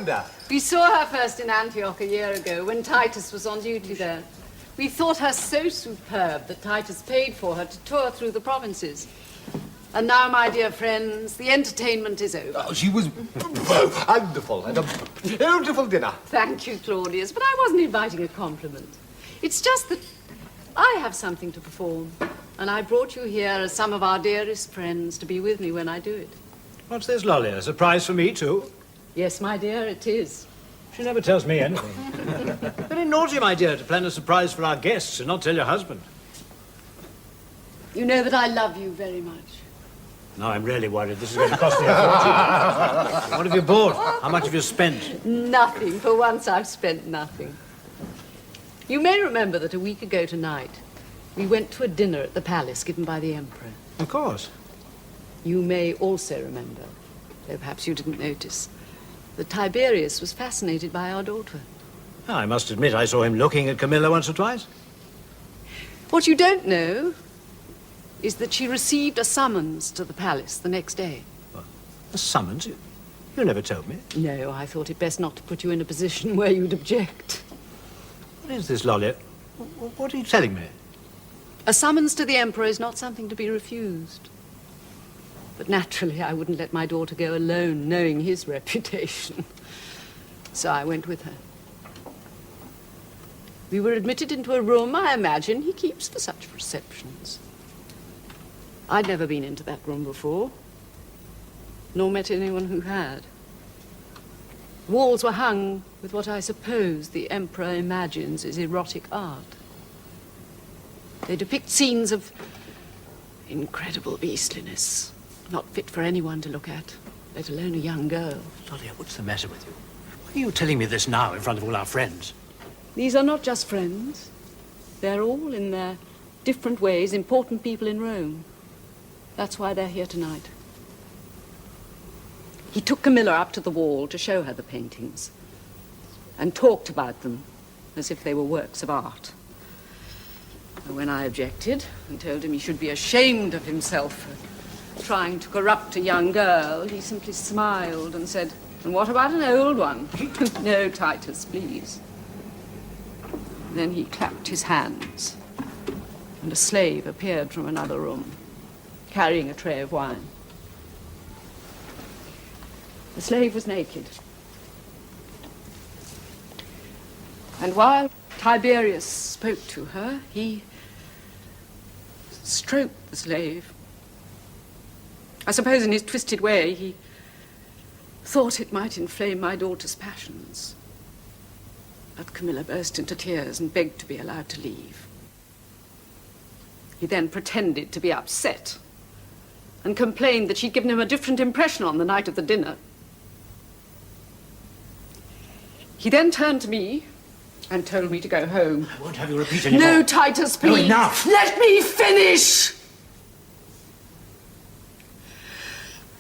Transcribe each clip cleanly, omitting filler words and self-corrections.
Amanda. We saw her first in Antioch a year ago when Titus was on duty there. We thought her so superb that Titus paid for her to tour through the provinces. And now, my dear friends, the entertainment is over. Oh, she was wonderful and a beautiful dinner. Thank you, Claudius, but I wasn't inviting a compliment. It's just that I have something to perform, and I brought you here as some of our dearest friends to be with me when I do it. What's this, Lolly? A surprise for me, too? Yes, my dear, it is. She never tells me anything. Very naughty, my dear, to plan a surprise for our guests and not tell your husband. You know that I love you very much. No, I'm really worried. This is going to cost me a fortune. What have you bought? How much have you spent? Nothing. For once, I've spent nothing. You may remember that a week ago tonight, we went to a dinner at the palace given by the Emperor. Of course. You may also remember, though perhaps you didn't notice, that Tiberius was fascinated by our daughter. I must admit I saw him looking at Camilla once or twice. What you don't know is that she received a summons to the palace the next day. What? A summons? You never told me. No, I thought it best not to put you in a position where you'd object. What is this, Lolly? What are you telling me? A summons to the Emperor is not something to be refused. But naturally, I wouldn't let my daughter go alone, knowing his reputation. So I went with her. We were admitted into a room I imagine he keeps for such receptions. I'd never been into that room before, nor met anyone who had. The walls were hung with what I suppose the Emperor imagines is erotic art. They depict scenes of incredible beastliness, not fit for anyone to look at, let alone a young girl. Lolly, what's the matter with you? Why are you telling me this now in front of all our friends? These are not just friends. They're all, in their different ways, important people in Rome. That's why they're here tonight. He took Camilla up to the wall to show her the paintings and talked about them as if they were works of art. And when I objected and told him he should be ashamed of himself for trying to corrupt a young girl, he simply smiled and said, "And what about an old one?" "No, Titus, please." Then he clapped his hands, and a slave appeared from another room, carrying a tray of wine. The slave was naked. And while Tiberius spoke to her, he stroked the slave. I suppose in his twisted way, he thought it might inflame my daughter's passions. But Camilla burst into tears and begged to be allowed to leave. He then pretended to be upset and complained that she'd given him a different impression on the night of the dinner. He then turned to me and told me to go home. I won't have you repeat anymore. No, Titus, please. No, enough. Let me finish.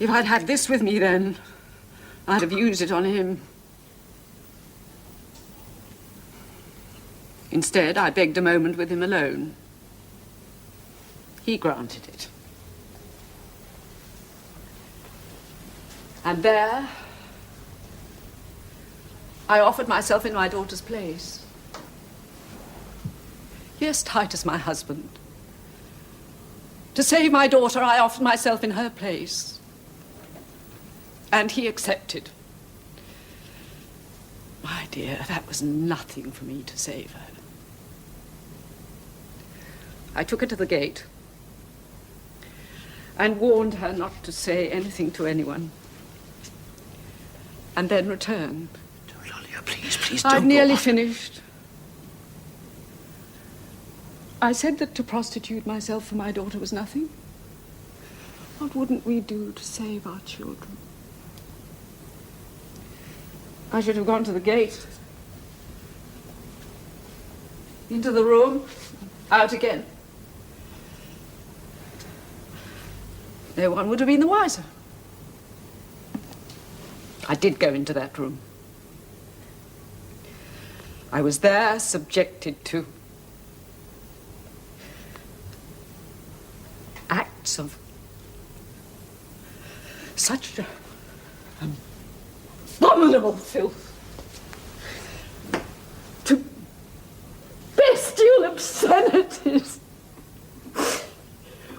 If I'd had this with me then, I'd have used it on him. Instead, I begged a moment with him alone. He granted it. And there, I offered myself in my daughter's place. Yes, Titus, my husband. To save my daughter, I offered myself in her place. And he accepted. My dear, that was nothing for me to save her. I took her to the gate and warned her not to say anything to anyone, and then returned. Please don't. I've nearly finished. I said that to prostitute myself for my daughter was nothing. What wouldn't we do to save our children? I should have gone to the gate, into the room, out again. No one would have been the wiser. I did go into that room. I was there subjected to acts of such abominable abominable filth, to bestial obscenities,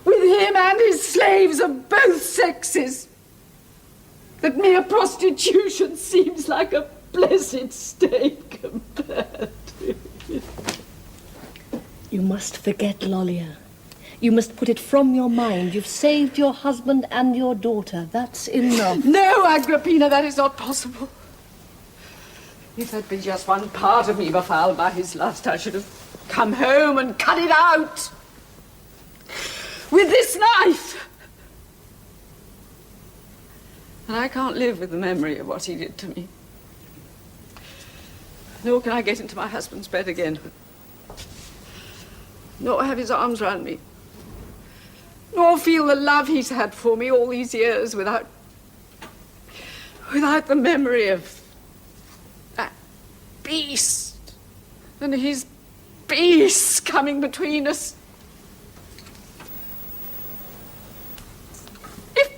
with him and his slaves of both sexes, that mere prostitution seems like a blessed state compared to it. You must forget Lollia. You must put it from your mind. You've saved your husband and your daughter. That's enough. No, Agrippina, that is not possible. If there'd been just one part of me befouled by his lust, I should have come home and cut it out with this knife. And I can't live with the memory of what he did to me. Nor can I get into my husband's bed again. Nor have his arms round me. Nor feel the love he's had for me all these years without the memory of that beast and his beast coming between us. If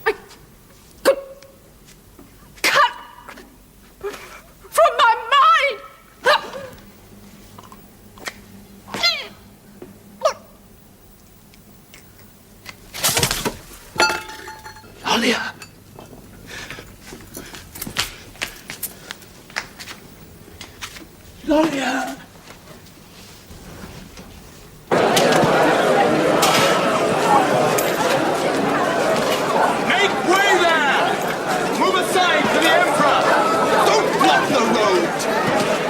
I could cut from my mind Lollia! Lollia! Make way there! Move aside for the Emperor! Don't block the road!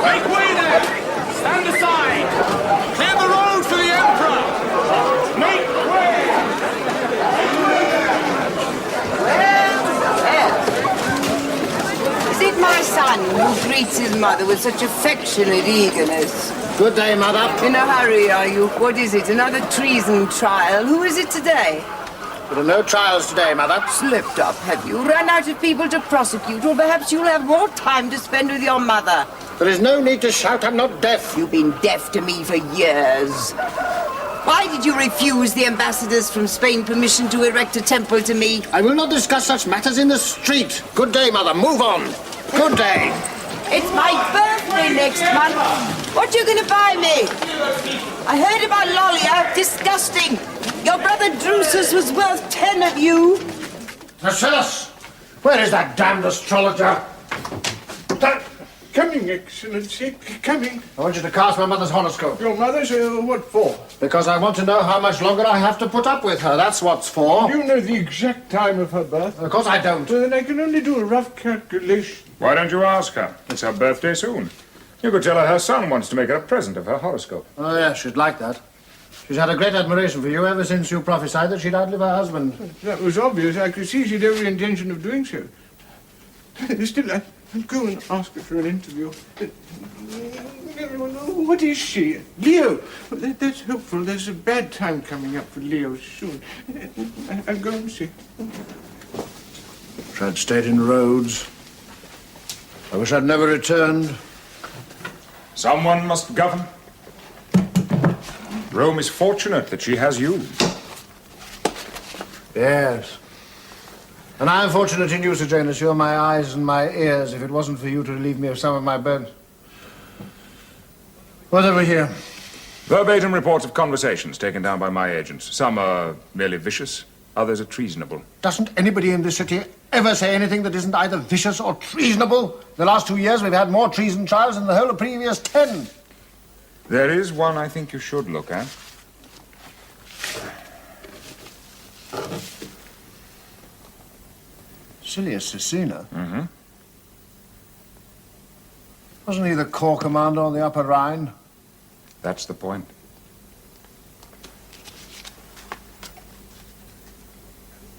Make way there! Stand aside! Clear the road for the Emperor! Make way! Is it my son who greets his mother with such affectionate eagerness? Good day, Mother. In a hurry, are you? What is it? Another treason trial? Who is it today? There are no trials today, Mother. Slipped up, have you? Run out of people to prosecute, or perhaps you'll have more time to spend with your mother. There is no need to shout. I'm not deaf. You've been deaf to me for years. Why did you refuse the ambassadors from Spain permission to erect a temple to me? I will not discuss such matters in the street. Good day, Mother. Move on. Good day. It's my birthday next month. What are you going to buy me? I heard about Lollia. Disgusting. Your brother Drusus was worth 10 of you. Marcellus! Where is that damned astrologer? Coming, Excellency, coming. I want you to cast my mother's horoscope. Your mother's, what for? Because I want to know how much longer I have to put up with her. That's what's for. Do you know the exact time of her birth? Of course I don't. Then I can only do a rough calculation. Why don't you ask her? It's her birthday soon. You could tell her son wants to make her a present of her horoscope. Oh, yes, she'd like that. She's had a great admiration for you ever since you prophesied that she'd outlive her husband. That was obvious. I could see she'd every intention of doing so. Still, I'll go and ask her for an interview. What is she? Leo! That's hopeful. There's a bad time coming up for Leo soon. I'll go and see. Wish I'd stayed in Rhodes. I wish I'd never returned. Someone must govern. Rome is fortunate that she has you. Yes. And I'm fortunate in you, Sir Janus. You're my eyes and my ears, if it wasn't for you to relieve me of some of my burdens. What have we here? Verbatim reports of conversations taken down by my agents. Some are merely vicious, others are treasonable. Doesn't anybody in this city ever say anything that isn't either vicious or treasonable? The last 2 years we've had more treason trials than the whole of previous 10. There is one I think you should look at. Silius Cicina? Mm-hmm. Wasn't he the corps commander on the Upper Rhine? That's the point.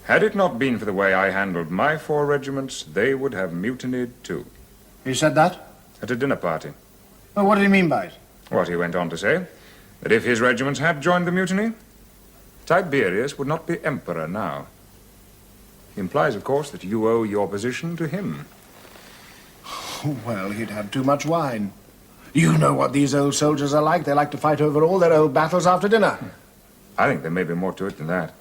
Had it not been for the way I handled my 4 regiments, they would have mutinied too. He said that? At a dinner party. Well, what did he mean by it? What he went on to say, that if his regiments had joined the mutiny, Tiberius would not be emperor now. He implies, of course, that you owe your position to him. Well, he'd had too much wine. You know what these old soldiers are like. They like to fight over all their old battles after dinner. I think there may be more to it than that.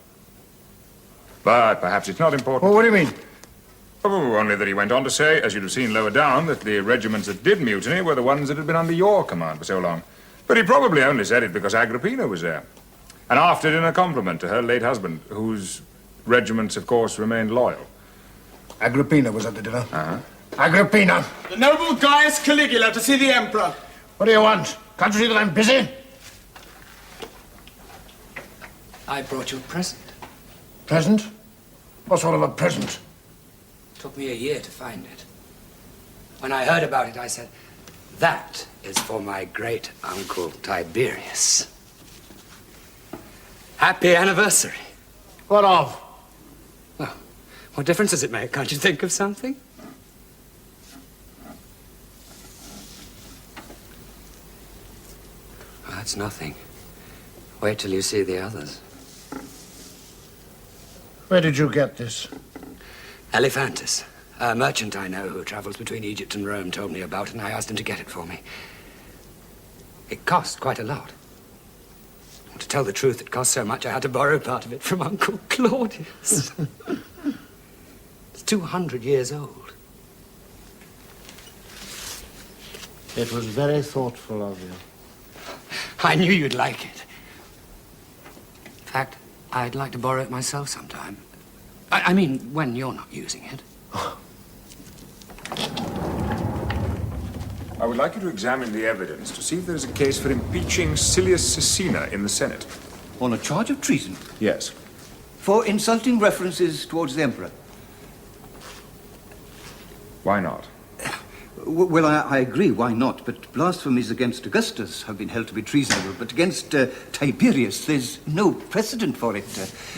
But perhaps it's not important. Well, what do you mean? Oh, only that he went on to say, as you'd have seen lower down, that the regiments that did mutiny were the ones that had been under your command for so long. But he probably only said it because Agrippina was there. And after dinner compliment to her late husband, whose regiments, of course, remained loyal. Agrippina was at the dinner. Uh-huh. Agrippina! The noble Gaius Caligula to see the Emperor. What do you want? Can't you see that I'm busy? I brought you a present. Present? What sort of a present? Took me a year to find it. When I heard about it, I said, that is for my great uncle Tiberius. Happy anniversary. What of? Well, what difference does it make? Can't you think of something? Well, that's nothing. Wait till you see the others. Where did you get this? Elephantis, a merchant I know who travels between Egypt and Rome, told me about it, and I asked him to get it for me. It cost quite a lot. To tell the truth, it cost so much I had to borrow part of it from Uncle Claudius. It's 200 years old. It was very thoughtful of you. I knew you'd like it. In fact, I'd like to borrow it myself sometime. I mean, when you're not using it. I would like you to examine the evidence to see if there is a case for impeaching Silius Caecina in the Senate. On a charge of treason? Yes. For insulting references towards the Emperor? Why not? Well, I agree, why not? But blasphemies against Augustus have been held to be treasonable, but against Tiberius, there's no precedent for it.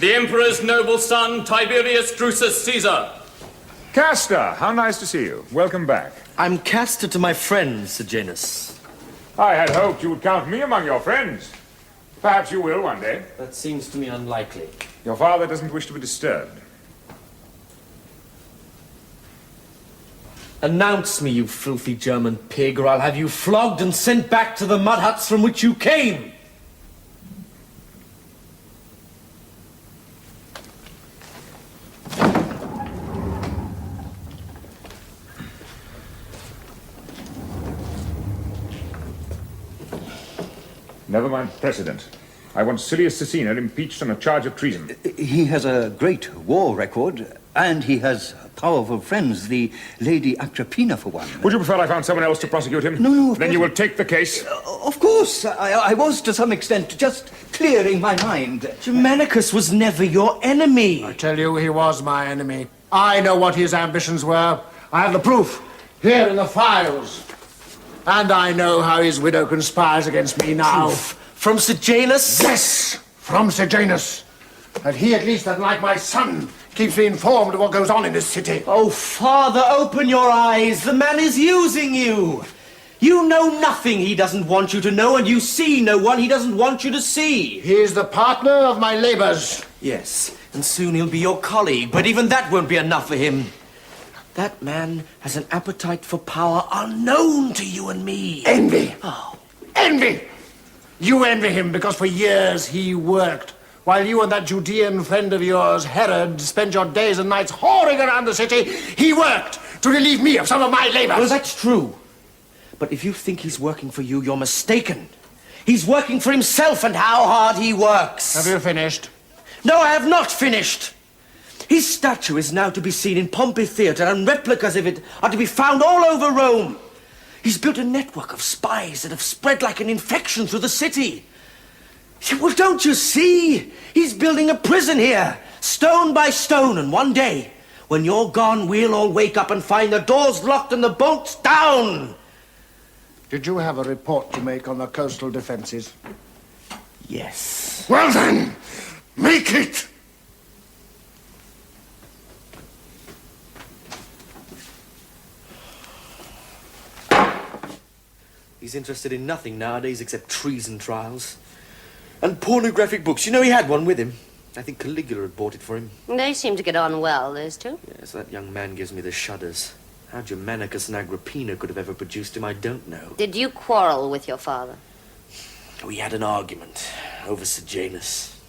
The Emperor's noble son, Tiberius Drusus Caesar. Castor, how nice to see you. Welcome back. I'm Castor to my friend, Sejanus. I had hoped you would count me among your friends. Perhaps you will one day. That seems to me unlikely. Your father doesn't wish to be disturbed. Announce me, you filthy German pig, or I'll have you flogged and sent back to the mud huts from which you came. Never mind precedent. I want Silius Caecina impeached on a charge of treason. He has a great war record, and he has powerful friends, the Lady Agrippina, for one. Would you prefer I found someone else to prosecute him? No, Then you will take the case? Of course. I was, to some extent, just clearing my mind. Germanicus was never your enemy. I tell you, he was my enemy. I know what his ambitions were. I have the proof here in the files. And I know how his widow conspires against me now. Proof? From Sejanus? Yes, from Sejanus. And he, at least, unlike my son, keeps me informed of what goes on in this city. Oh, Father, open your eyes. The man is using you. You know nothing he doesn't want you to know, and you see no one he doesn't want you to see. He is the partner of my labors. Yes, and soon he'll be your colleague, but even that won't be enough for him. That man has an appetite for power unknown to you and me. Envy. Oh. Envy. You envy him because for years he worked, while you and that Judean friend of yours, Herod, spent your days and nights whoring around the city. He worked to relieve me of some of my labors. Well, that's true. But if you think he's working for you, you're mistaken. He's working for himself, and how hard he works. Have you finished? No, I have not finished. His statue is now to be seen in Pompey Theatre, and replicas of it are to be found all over Rome. He's built a network of spies that have spread like an infection through the city. Well, don't you see? He's building a prison here, stone by stone, and one day, when you're gone, we'll all wake up and find the doors locked and the bolts down. Did you have a report to make on the coastal defenses? Yes. Well then, make it! He's interested in nothing nowadays except treason trials. And pornographic books. You know, he had one with him. I think Caligula had bought it for him. They seem to get on well, those two. Yes, that young man gives me the shudders. How Germanicus and Agrippina could have ever produced him, I don't know. Did you quarrel with your father? We had an argument over Sejanus.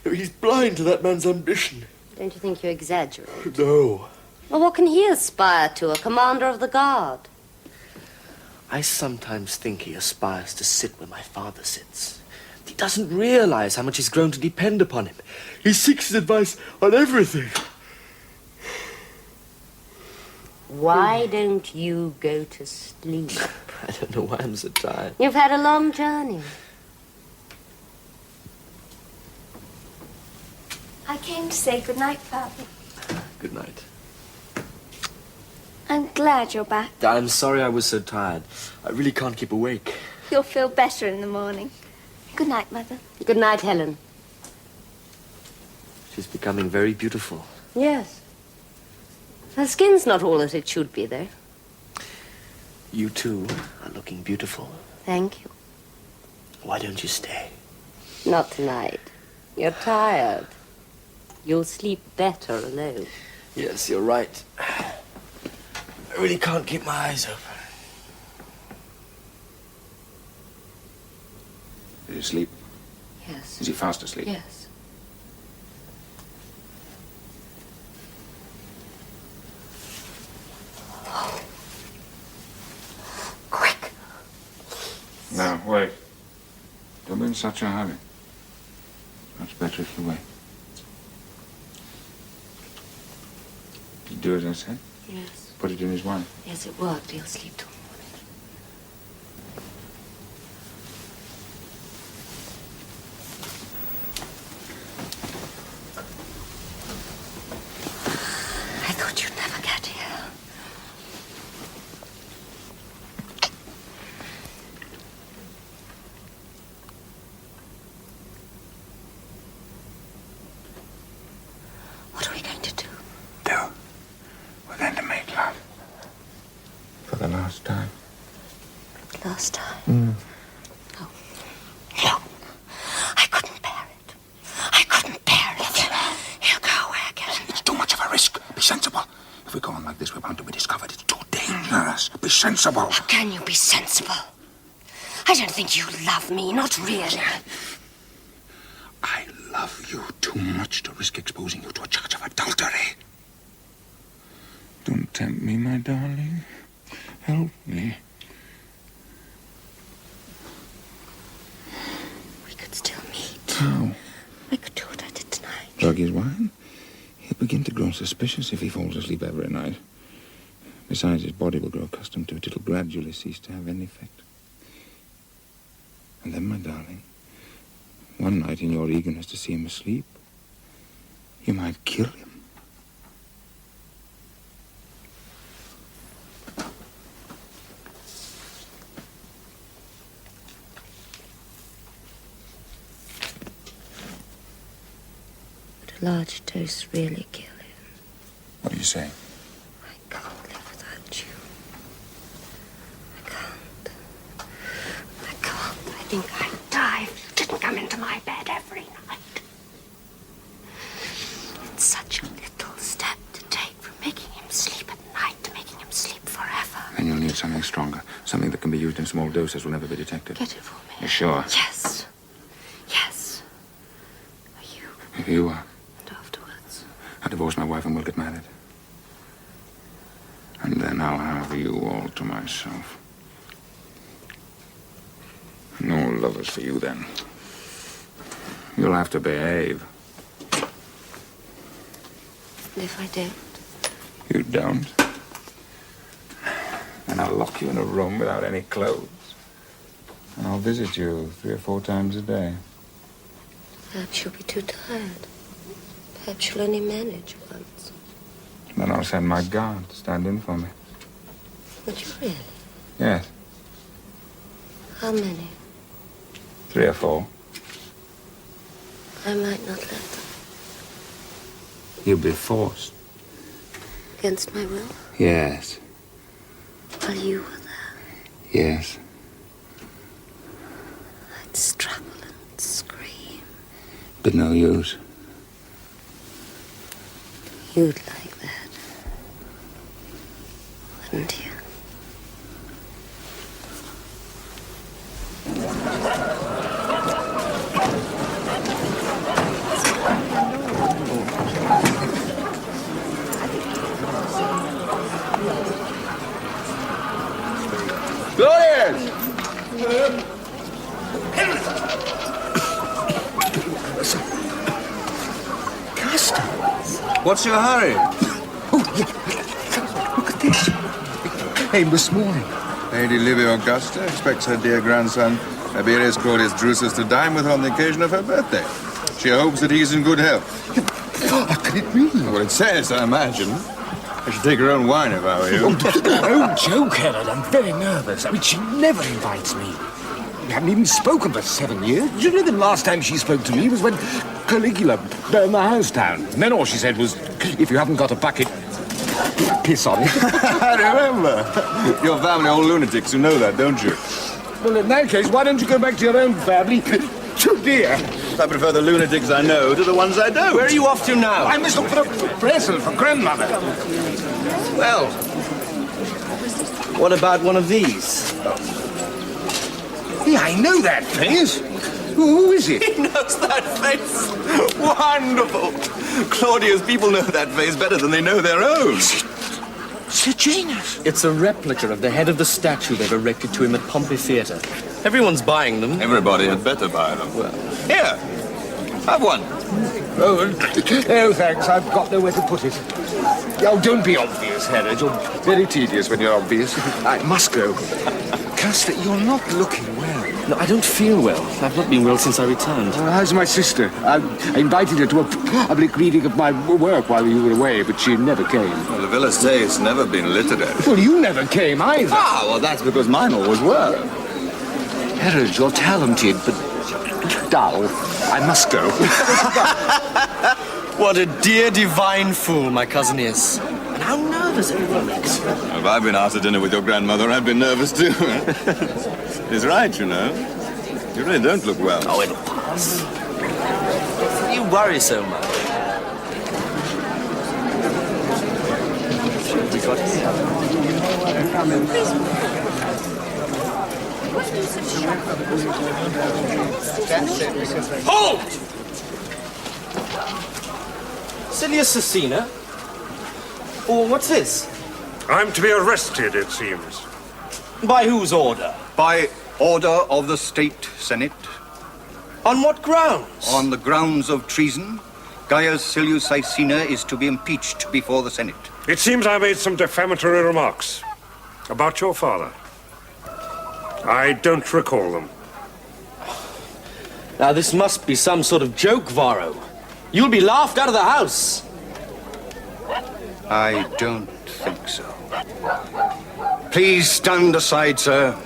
He's blind to that man's ambition. Don't you think you exaggerate? No. Well, what can he aspire to, a commander of the guard? I sometimes think he aspires to sit where my father sits. He doesn't realize how much he's grown to depend upon him. He seeks his advice on everything. Why don't you go to sleep? I don't know why I'm so tired. You've had a long journey. I came to say goodnight, Father. Good night. I'm glad you're back. I'm sorry I was so tired. I really can't keep awake. You'll feel better in the morning. Good night, Mother. Good night, Helen. She's becoming very beautiful. Yes. Her skin's not all that it should be, though. You too are looking beautiful. Thank you. Why don't you stay? Not tonight. You're tired. You'll sleep better alone. Yes, you're right. I really can't keep my eyes open. Is he asleep? Yes. Is he fast asleep? Yes. Quick. No, wait. Don't be in such a hurry. Much better if you wait. Did you do as I said? Yes. Put it in his wine. Yes, it worked. He'll sleep till morning. I thought you'd never get here. What are we going to do? We're going to make love. For the last time. Last time? Oh. No. I couldn't bear it. I couldn't bear it. He'll go away again. It's too much of a risk. Be sensible. If we go on like this, we're bound to be discovered. It's too dangerous. Be sensible. How can you be sensible? I don't think you love me, not really. I love you too much to risk exposing you to a charge of adultery. Don't tempt me, my darling. Help me. We could still meet. How? I could do what I did tonight. Drug his wine? He'll begin to grow suspicious if he falls asleep every night. Besides, his body will grow accustomed to it. It'll gradually cease to have any effect. And then, my darling, one night in your eagerness to see him asleep, you might kill him. Would a large dose really kill him? What do you say? I can't live without you. I can't. I think I'd die if you didn't come into my bed every night. It's such a little step to take from making him sleep at night to making him sleep forever. Then you'll need something stronger. Something that can be used in small doses will never be detected. Get it for me. You're sure? Yes. Yes. Are you? If you are. And afterwards? I'll divorce my wife and we'll get married. And then I'll have you all to myself. No lovers for you then. You'll have to behave. And if I don't? You don't. And I'll lock you in a room without any clothes. And I'll visit you 3 or 4 times a day. Perhaps you'll be too tired. Perhaps you'll only manage once. Then I'll send my guard to stand in for me. Would you really? Yes, How many? 3 or 4. I might not let them. You'll be forced. Against my will? Yes, While you were there, yes. I'd struggle and scream. But no use. You'd like that, wouldn't you? Augusta! What's your hurry? Oh, yeah. Look at this. It came this morning. Lady Livia Augusta expects her dear grandson, Tiberius Claudius Drusus, to dine with her on the occasion of her birthday. She hopes that he is in good health. What can it mean? Well, it says, I imagine. I should take her own wine if I were you. Don't joke, Herod. I'm very nervous. I mean, she never invites me. We haven't even spoken for 7 years. Do you know the last time she spoke to me was when Caligula burned the house down? And then all she said was, if you haven't got a bucket, piss on it. I remember. Your family are all lunatics, you know that, don't you? Well, in that case, why don't you go back to your own family? Too dear. I prefer the lunatics I know to the ones I don't. Where are you off to now? I must look for a present for grandmother. Well, what about one of these? Yeah, I know that face. Who is it? He knows that face. Wonderful. Claudius, people know that face better than they know their own. Sejanus. It's a replica of the head of the statue they've erected to him at Pompey Theatre. Everyone's buying them. Everybody had better buy them. Well, here, have one. Oh, thanks. I've got nowhere to put it. Oh, don't be obvious, Herod. You're very tedious when you're obvious. I must go. Custer, you're not looking well. no, I don't feel well. I've not been well since I returned. How's my sister? I invited her to a public reading of my work while you were away, but she never came. Well, the villas say it's never been literary. Well, you never came either. Ah, well, that's because mine always were. Herod, you're talented, but dull. I must go. What a dear divine fool my cousin is. And how nervous everyone is. If I've been asked to dinner with your grandmother, I've been nervous too. He's right, you know. You really don't look well. Oh, it'll pass. You worry so much. We got Halt! Cilia Cecina? Or what's this? I'm to be arrested, it seems. By whose order? By order of the State Senate. On what grounds? On the grounds of treason, Gaius Silius Caecina is to be impeached before the Senate. It seems I made some defamatory remarks about your father. I don't recall them. Now, this must be some sort of joke, Varro. You'll be laughed out of the house. I don't think so. Please stand aside, sir.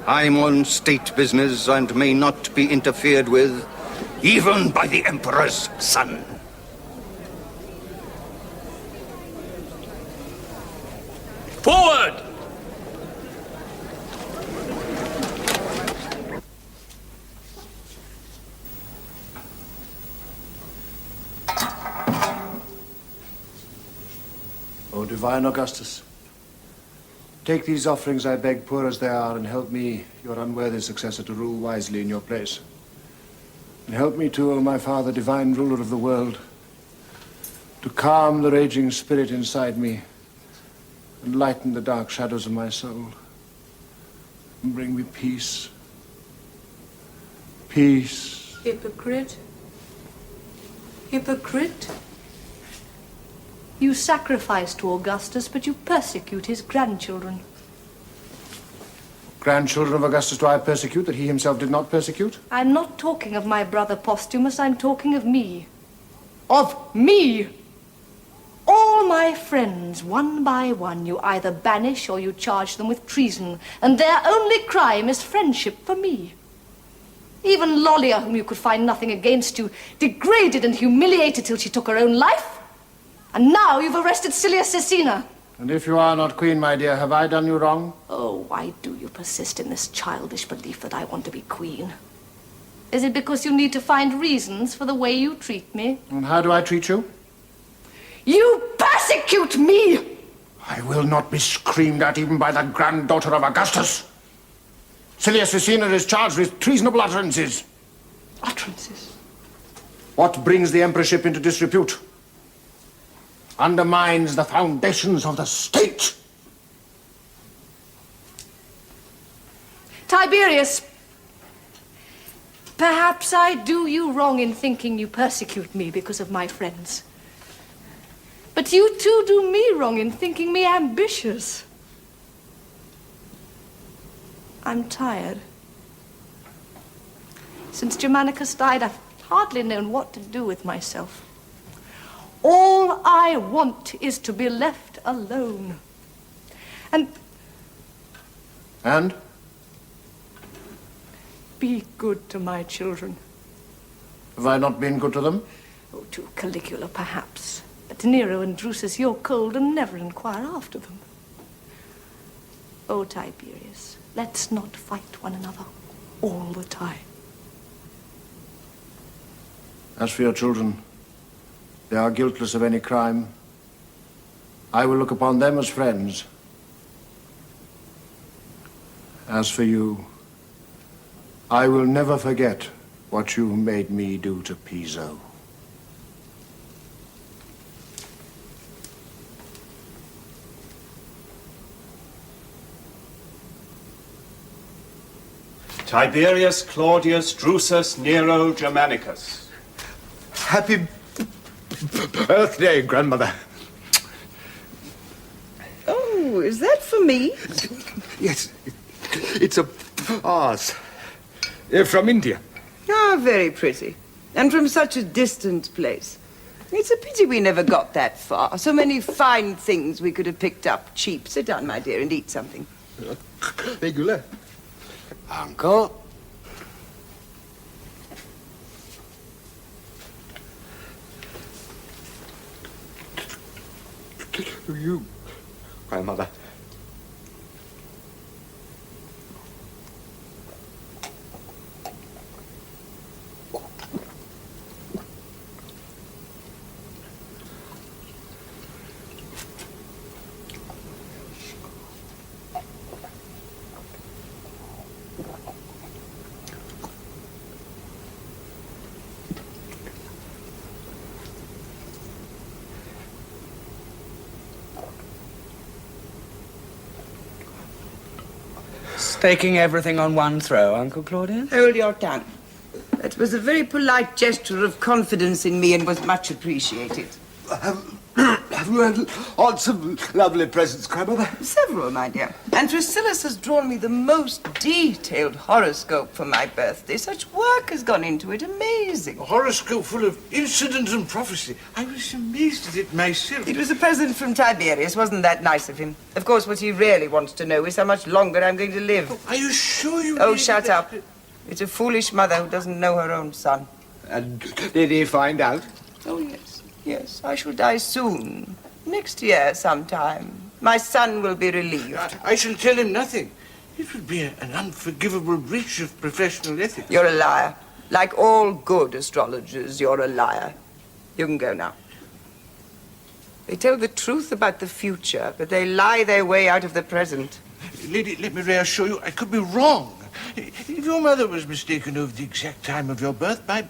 I'm on state business and may not be interfered with, even by the Emperor's son. Forward! O divine Augustus, take these offerings, I beg, poor as they are, and help me, your unworthy successor, to rule wisely in your place. And help me too, O my Father, divine ruler of the world, to calm the raging spirit inside me and lighten the dark shadows of my soul and bring me peace. Peace. Hypocrite. Hypocrite. You sacrifice to Augustus, but you persecute his grandchildren. Grandchildren of Augustus do I persecute that he himself did not persecute? I'm not talking of my brother Postumus, I'm talking of me. Of me! All my friends, one by one, you either banish or you charge them with treason, and their only crime is friendship for me. Even Lollia, whom you could find nothing against, you degraded and humiliated till she took her own life. And now you've arrested Cilia Cecina. And if you are not queen, my dear, have I done you wrong? Oh, why do you persist in this childish belief that I want to be queen? Is it because you need to find reasons for the way you treat me? And how do I treat you? You persecute me! I will not be screamed at even by the granddaughter of Augustus. Cilia Cecina is charged with treasonable utterances. Utterances? What brings the emperorship into disrepute? Undermines the foundations of the state. Tiberius, perhaps I do you wrong in thinking you persecute me because of my friends. But you too do me wrong in thinking me ambitious. I'm tired. Since Germanicus died, I've hardly known what to do with myself. All I want is to be left alone. And be good to my children. Have I not been good to them? Oh, to Caligula, perhaps. But to Nero and Drusus, you're cold and never inquire after them. Oh, Tiberius, let's not fight one another all the time. As for your children, they are guiltless of any crime. I will look upon them as friends. As for you, I will never forget what you made me do to Piso. Tiberius, Claudius, Drusus, Nero, Germanicus. Happy birthday, grandmother. Oh, is that for me? Yes, it's a vase. From India. Ah, very pretty. And from such a distant place. It's a pity we never got that far. So many fine things we could have picked up cheap. Sit down, my dear, and eat something. Regular. Uncle. You, grandmother. Taking everything on one throw, Uncle Claudius? Hold your tongue. That was a very polite gesture of confidence in me and was much appreciated. Have you had lots of lovely presents, grandmother? Several, my dear. And Thrasillus has drawn me the most detailed horoscope for my birthday. Such work has gone into it. Amazing. A horoscope full of incident and prophecy. I was amazed at it myself. It was a present from Tiberius. Wasn't that nice of him? Of course, what he really wants to know is how much longer I'm going to live. Oh, are you sure you... Oh, shut up. It's a foolish mother who doesn't know her own son. And did he find out? Oh, yes. Yes, I shall die soon. Next year sometime. My son will be relieved. I shall tell him nothing. It would be an unforgivable breach of professional ethics. You're a liar. Like all good astrologers, you're a liar. You can go now. They tell the truth about the future, but they lie their way out of the present. Lady, let me reassure you, I could be wrong. If your mother was mistaken over the exact time of your birth, by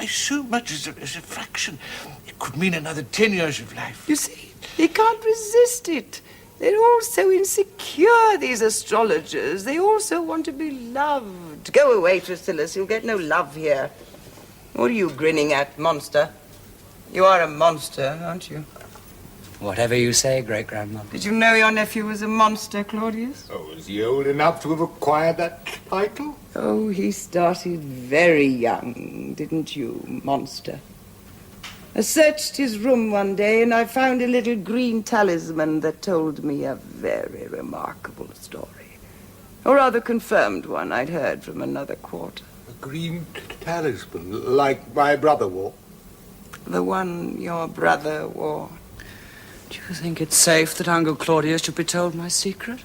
so much as a fraction, it could mean another 10 years of life. You see, they can't resist it. They're all so insecure, these astrologers. They also want to be loved. Go away, Thrasillus. You'll get no love here. What are you grinning at, monster? You are a monster, aren't you? Whatever you say, great-grandmother. Did you know your nephew was a monster, Claudius? Oh, was he old enough to have acquired that title? Oh, he started very young, didn't you, monster? I searched his room one day and I found a little green talisman that told me a very remarkable story. Or rather confirmed one I'd heard from another quarter. A green talisman, like my brother wore? The one your brother wore. Do you think it's safe that Uncle Claudius should be told my secret?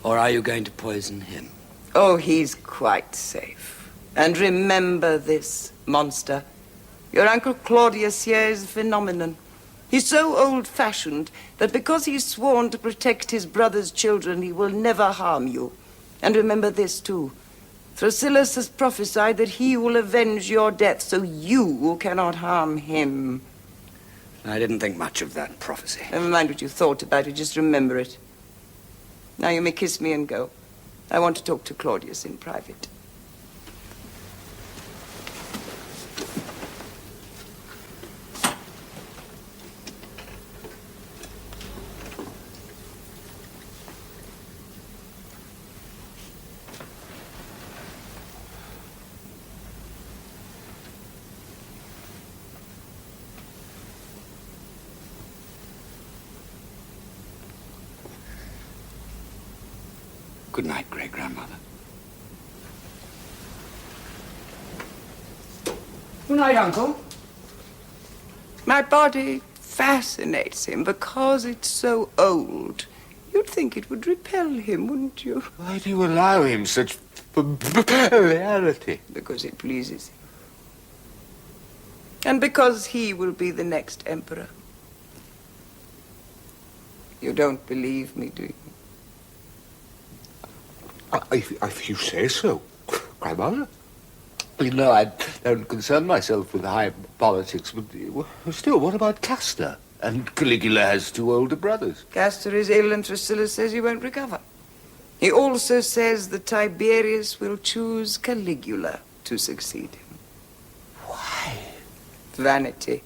Or are you going to poison him? Oh, he's quite safe. And remember this, monster. Your Uncle Claudius here is a phenomenon. He's so old-fashioned that because he's sworn to protect his brother's children, he will never harm you. And remember this, too. Thrasillus has prophesied that he will avenge your death, so you cannot harm him. I didn't think much of that prophecy. Never mind what you thought about it, just remember it. Now you may kiss me and go. I want to talk to Claudius in private. Good night, great-grandmother. Good night, Uncle. My body fascinates him because it's so old. You'd think it would repel him, wouldn't you? Why do you allow him such familiarity? Because it pleases him. And because he will be the next emperor. You don't believe me, do you? If you say so, grandmother. You know, I don't concern myself with high politics, but still, what about Castor? And Caligula has 2 older brothers. Castor is ill and Drusilla says he won't recover. He also says that Tiberius will choose Caligula to succeed him. Why? Vanity.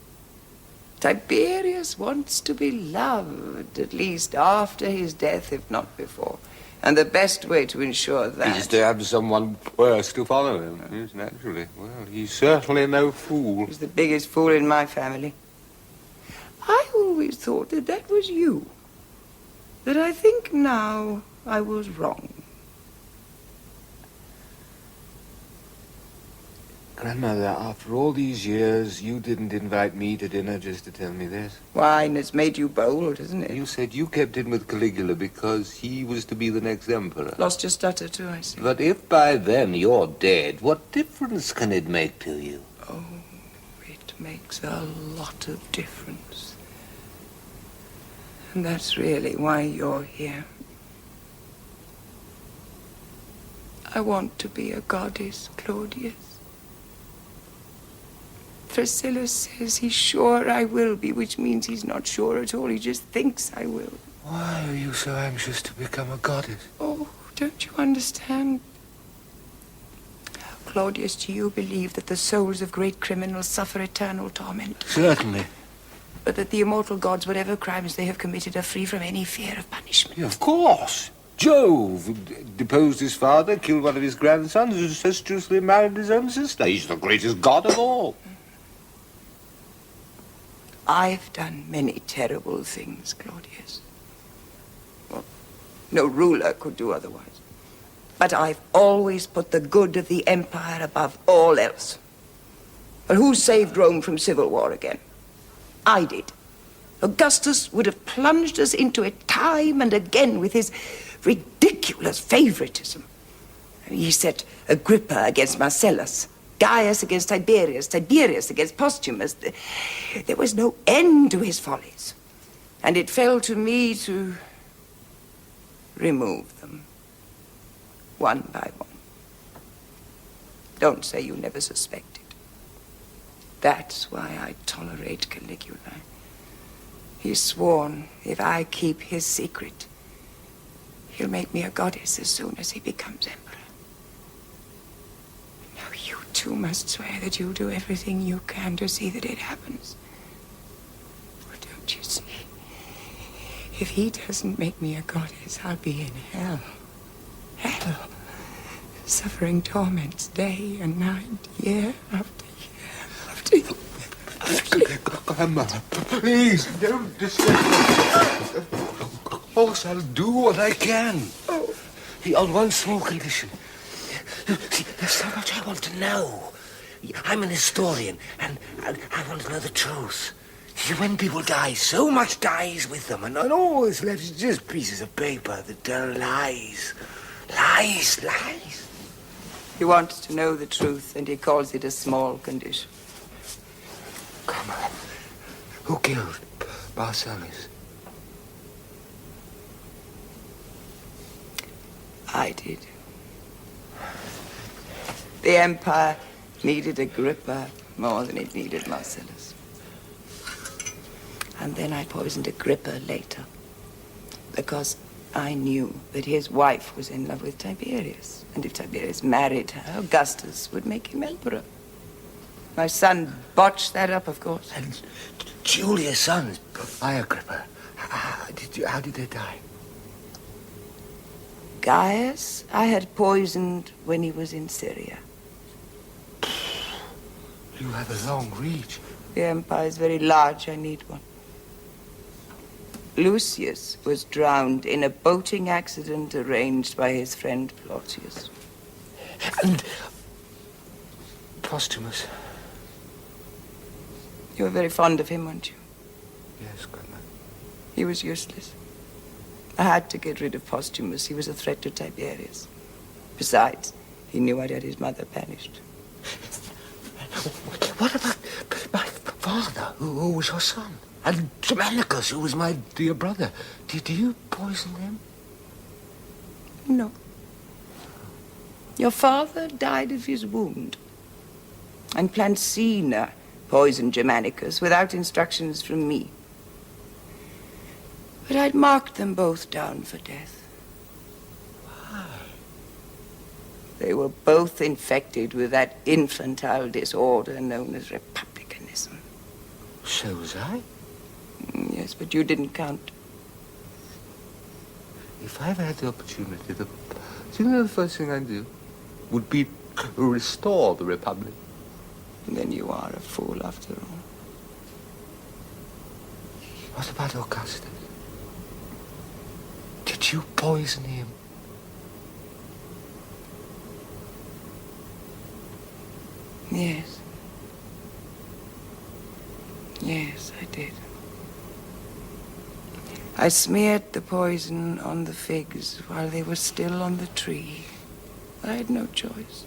Tiberius wants to be loved, at least after his death, if not before. And the best way to ensure that is to have someone worse to follow him. Yes, naturally. Well, he's certainly no fool. He's the biggest fool in my family. I always thought that that was you. But I think now I was wrong. Grandmother, after all these years, you didn't invite me to dinner just to tell me this. Wine has made you bold, hasn't it? You said you kept in with Caligula because he was to be the next emperor. Lost your stutter too, I see. But if by then you're dead, what difference can it make to you? Oh, it makes a lot of difference. And that's really why you're here. I want to be a goddess, Claudius. Priscilla says he's sure I will be, which means he's not sure at all. He just thinks I will. Why are you so anxious to become a goddess? Oh, don't you understand? Claudius, do you believe that the souls of great criminals suffer eternal torment? Certainly. But that the immortal gods, whatever crimes they have committed, are free from any fear of punishment? Yeah, of course. Jove deposed his father, killed one of his grandsons, incestuously married his own sister. He's the greatest god of all. I've done many terrible things, Claudius. Well, no ruler could do otherwise. But I've always put the good of the empire above all else. But who saved Rome from civil war again? I did. Augustus would have plunged us into it time and again with his ridiculous favoritism. He set Agrippa against Marcellus, Gaius against Tiberius, Tiberius against Postumus. There was no end to his follies. And it fell to me to remove them, one by one. Don't say you never suspected. That's why I tolerate Caligula. He's sworn if I keep his secret, he'll make me a goddess as soon as he becomes emperor. Now you too must swear that you'll do everything you can to see that it happens. Well, don't you see? If he doesn't make me a goddess, I'll be in hell. Hell. Suffering torments day and night, year after year after year. Grandma, please, don't disturb me. Of course, I'll do what I can. Oh. On one small condition. See, there's so much I want to know. I'm an historian, and I want to know the truth. See, when people die, so much dies with them, and all that's left is just pieces of paper that tell lies. Lies, lies. He wants to know the truth, and he calls it a small condition. Come on. Who killed Marcellus? I did. The empire needed Agrippa more than it needed Marcellus. And then I poisoned Agrippa later. Because I knew that his wife was in love with Tiberius. And if Tiberius married her, Augustus would make him emperor. My son botched that up, of course. And Julia's sons, by Agrippa, how did they die? Gaius, I had poisoned when he was in Syria. You have a long reach. The empire is very large. I need one. Lucius was drowned in a boating accident arranged by his friend Claudius. And Postumus. You were very fond of him, weren't you? Yes, Grandma. He was useless. I had to get rid of Postumus. He was a threat to Tiberius. Besides, he knew I'd had his mother banished. What about my father, who was your son? And Germanicus, who was my dear brother. Did you poison them? No. Your father died of his wound. And Plancina poisoned Germanicus without instructions from me. But I'd marked them both down for death. Why? They were both infected with that infantile disorder known as republicanism. So was I? Yes, but you didn't count. If I ever had the opportunity, do you know the first thing I'd do would be to restore the Republic? Then you are a fool after all. What about Augustus? Did you poison him? Yes. Yes, I did. I smeared the poison on the figs while they were still on the tree. I had no choice.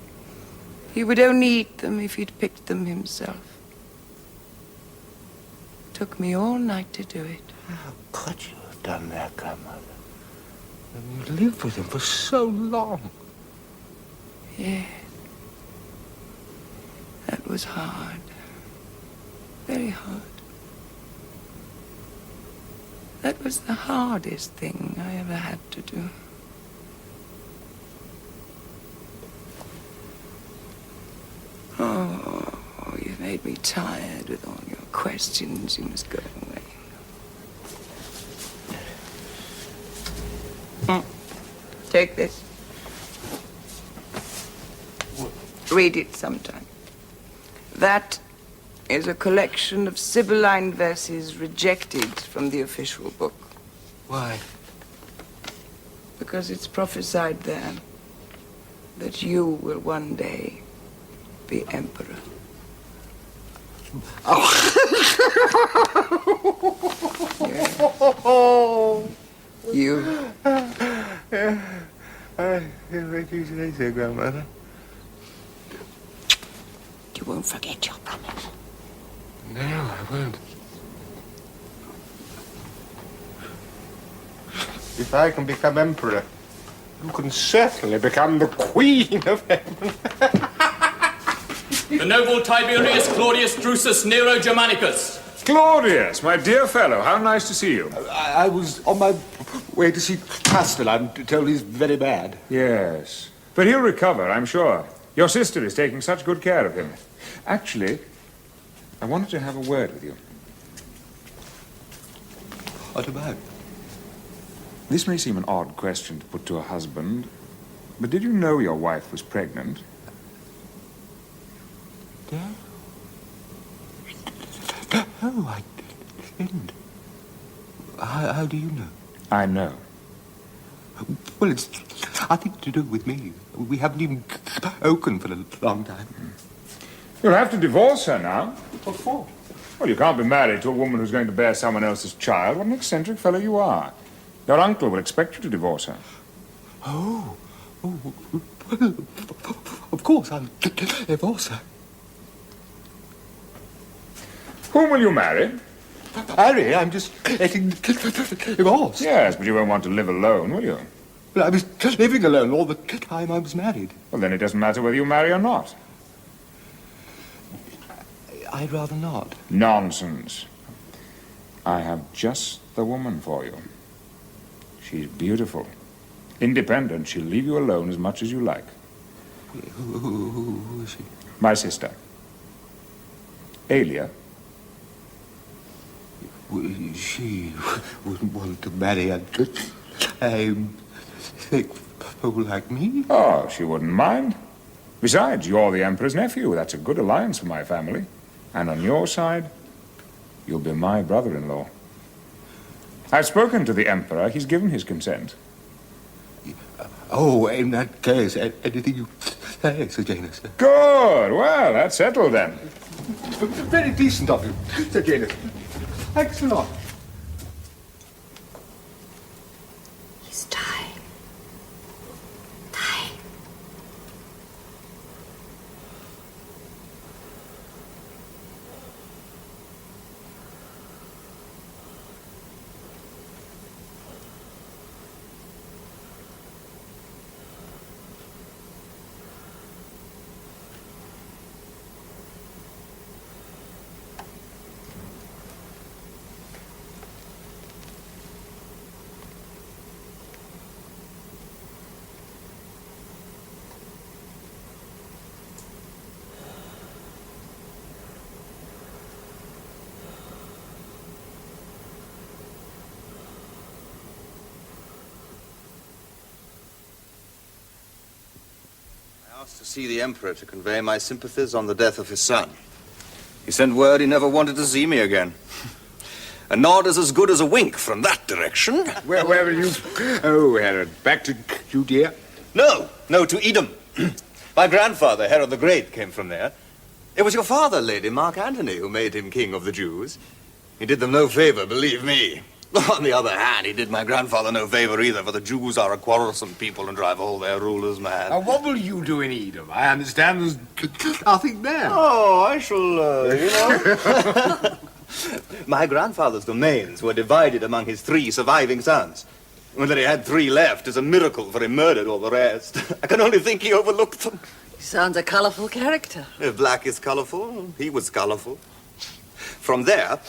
He would only eat them if he'd picked them himself. It took me all night to do it. How could you have done that, Grandmother? And you lived with him for so long. Yes. That was hard. Very hard. That was the hardest thing I ever had to do. Oh, you've made me tired with all your questions. You must go away. Take this. Read it sometime. That is a collection of Sibylline verses rejected from the official book. Why? Because it's prophesied there that you will one day be emperor. Oh. You. I what you say, Grandmother. You won't forget your promise. No, I won't. If I can become emperor, you can certainly become the queen of heaven. The noble Tiberius Claudius Drusus Nero Germanicus. Claudius, my dear fellow, how nice to see you. I was on my way to see Castle. I'm told he's very bad. Yes, but he'll recover, I'm sure. Your sister is taking such good care of him. Actually, I wanted to have a word with you. What about? This may seem an odd question to put to a husband, but did you know your wife was pregnant? No. No, I didn't. How do you know? I know. Well, it's nothing to do with me. We haven't even spoken for a long time. You'll have to divorce her now. What for? Well, you can't be married to a woman who's going to bear someone else's child. What an eccentric fellow you are. Your uncle will expect you to divorce her. Oh, well, of course I'll divorce her. Whom will you marry? Harry, I'm just getting divorced. Yes, but you won't want to live alone, will you? Well, I was living alone all the time I was married. Well, then it doesn't matter whether you marry or not. I'd rather not. Nonsense. I have just the woman for you. She's beautiful. Independent. She'll leave you alone as much as you like. Who is she? My sister. Alia. She wouldn't want to marry a thick fool like me. Oh, she wouldn't mind. Besides, you're the Emperor's nephew. That's a good alliance for my family. And on your side, you'll be my brother-in-law. I've spoken to the Emperor. He's given his consent. Oh, in that case, anything you say, Sir Janus. Good. Well, that's settled then. Very decent of you, Sir Janus. Thanks a lot. He's dying. Dying. To see the Emperor to convey my sympathies on the death of his son. He sent word he never wanted to see me again. A nod is as good as a wink from that direction. Where will you... Oh, Herod, back to Judea? No, to Edom. My grandfather, Herod the Great, came from there. It was your father, Lady Mark Antony, who made him king of the Jews. He did them no favor, believe me. On the other hand, he did my grandfather no favor either, for the Jews are a quarrelsome people and drive all their rulers mad. What will you do in Edom? I understand there's nothing there. Oh, I shall, My grandfather's domains were divided among his 3 surviving sons. And that he had 3 left is a miracle, for he murdered all the rest. I can only think he overlooked them. He sounds a colourful character. If black is colorful, he was colorful. From there,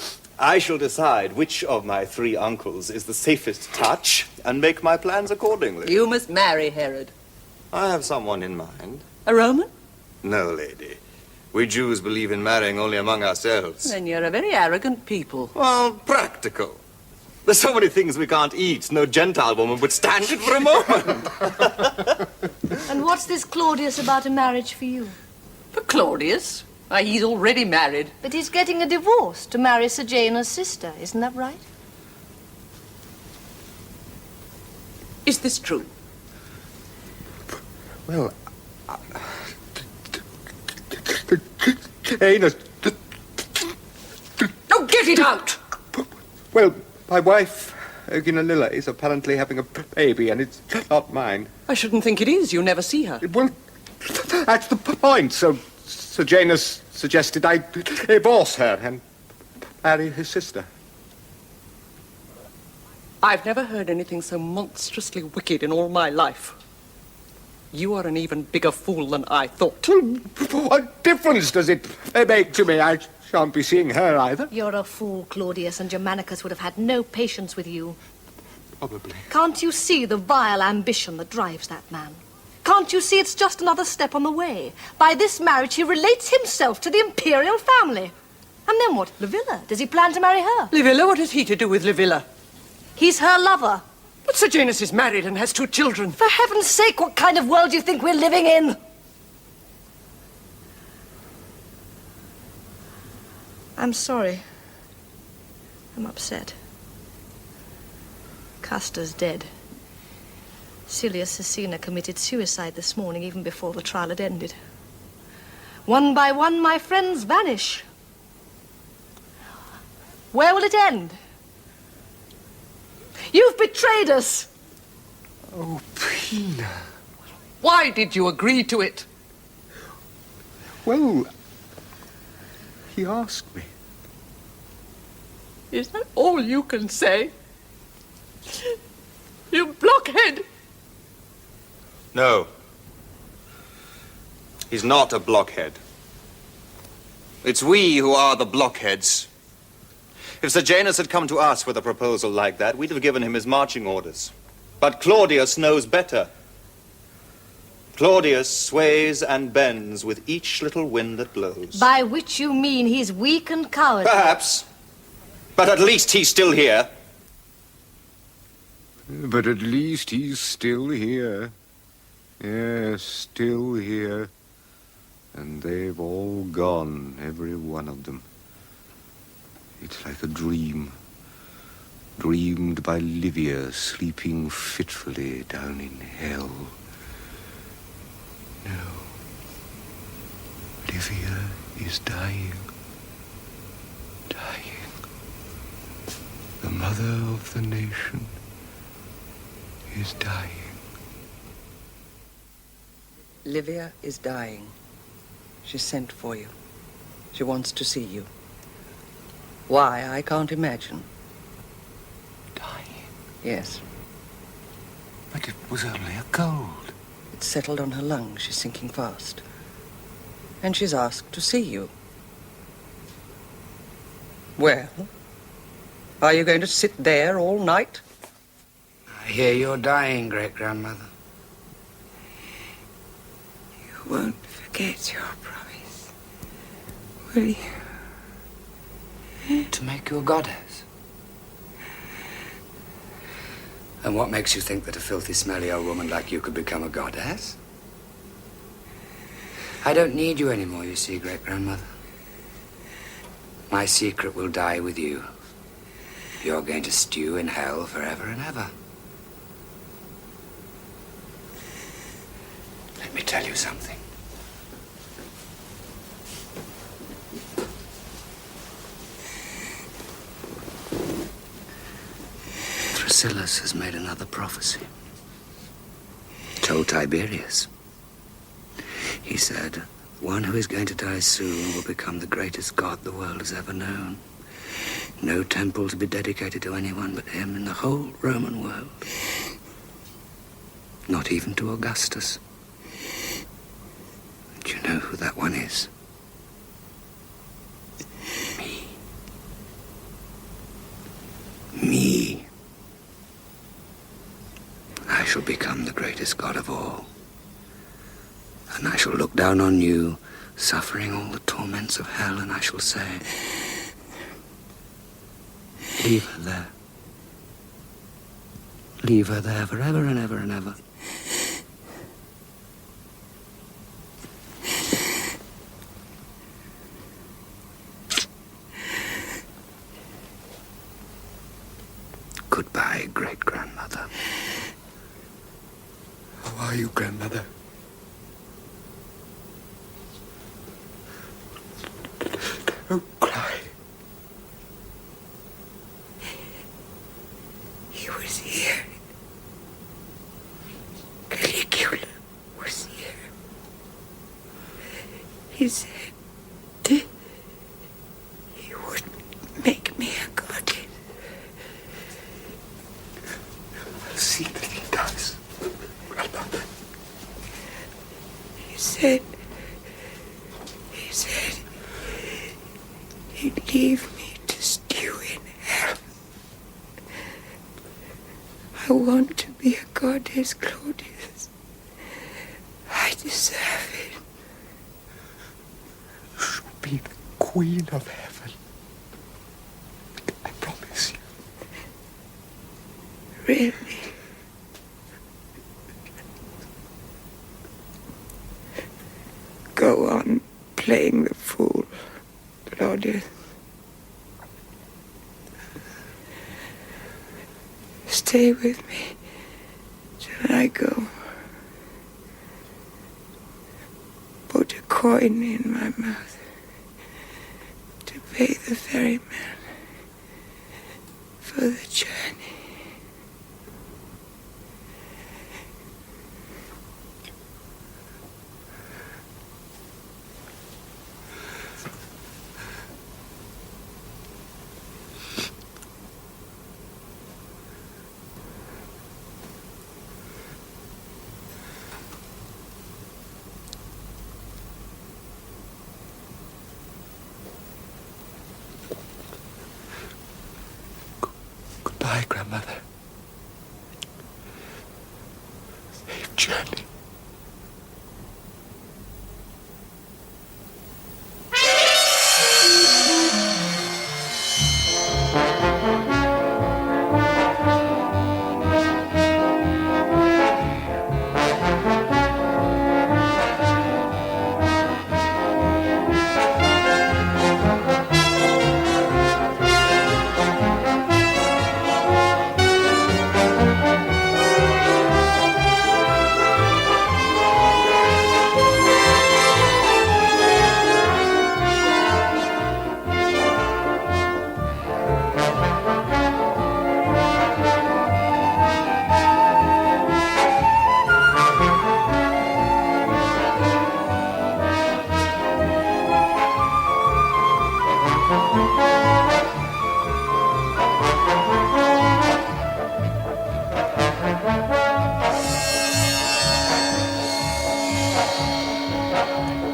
I shall decide which of my 3 uncles is the safest touch and make my plans accordingly. You must marry Herod. I have someone in mind. A Roman? No, lady. We Jews believe in marrying only among ourselves. Then you're a very arrogant people. Well, practical. There's so many things we can't eat. No Gentile woman would stand it for a moment. And what's this Claudius about a marriage for you? For Claudius? Why, he's already married. But he's getting a divorce to marry Sejanus' sister, isn't that right? Is this true? Well, Janus... Oh, get it out! Well, my wife, Oginalilla, is apparently having a baby, and it's not mine. I shouldn't think it is. You never see her. Well, that's the point. So Janus suggested I divorce her and marry his sister. I've never heard anything so monstrously wicked in all my life. You are an even bigger fool than I thought. What difference does it make to me? I shan't be seeing her either. You're a fool, Claudius, and Germanicus would have had no patience with you. Probably. Can't you see the vile ambition that drives that man? Can't you see it's just another step on the way? By this marriage, he relates himself to the imperial family. And then what? Livilla? Does he plan to marry her? Livilla? What has he to do with Livilla? He's her lover. But Sejanus is married and has 2 children. For heaven's sake, what kind of world do you think we're living in? I'm sorry. I'm upset. Castor's dead. Silius Cecina committed suicide this morning, even before the trial had ended. One by one, my friends vanish. Where will it end? You've betrayed us! Oh, Pina. Why did you agree to it? Well, he asked me. Is that all you can say? You blockhead! No. He's not a blockhead. It's we who are the blockheads. If Sejanus had come to us with a proposal like that, we'd have given him his marching orders. But Claudius knows better. Claudius sways and bends with each little wind that blows. By which you mean he's weak and cowardly. Perhaps. But at least he's still here. But at least he's still here. Yes, still here. And they've all gone, every one of them. It's like a dream. Dreamed by Livia, sleeping fitfully down in hell. No. Livia is dying. Dying. The mother of the nation is dying. Livia is dying. She sent for you. She wants to see you. Why, I can't imagine. Dying? Yes. But it was only a cold. It's settled on her lungs. She's sinking fast. And she's asked to see you. Well, are you going to sit there all night? I hear you're dying, great-grandmother. You won't forget your promise, will you? To make you a goddess. And what makes you think that a filthy, smelly old woman like you could become a goddess? I don't need you anymore, you see, great-grandmother. My secret will die with you. You're going to stew in hell forever and ever. Let me tell you something. Thrasillus has made another prophecy. Told Tiberius. He said, one who is going to die soon will become the greatest god the world has ever known. No temple to be dedicated to anyone but him in the whole Roman world. Not even to Augustus. Do you know who that one is? Me. Me. I shall become the greatest god of all. And I shall look down on you, suffering all the torments of hell, and I shall say, leave her there. Leave her there forever and ever and ever. Goodbye, great-grandmother. How are you, grandmother? Don't cry. He was here. Caligula was here. He said he would make me a goddess. I'll see that he does, grandmother. He said he'd leave me to stew in hell. I want to be a goddess, Claudius. I deserve it. You shall be the queen of heaven. I promise you. Really? Go on playing the fool, Claudius. Stay with me till I go. Put a coin in my mouth to pay the ferryman for the journey. Goodbye, Claudius.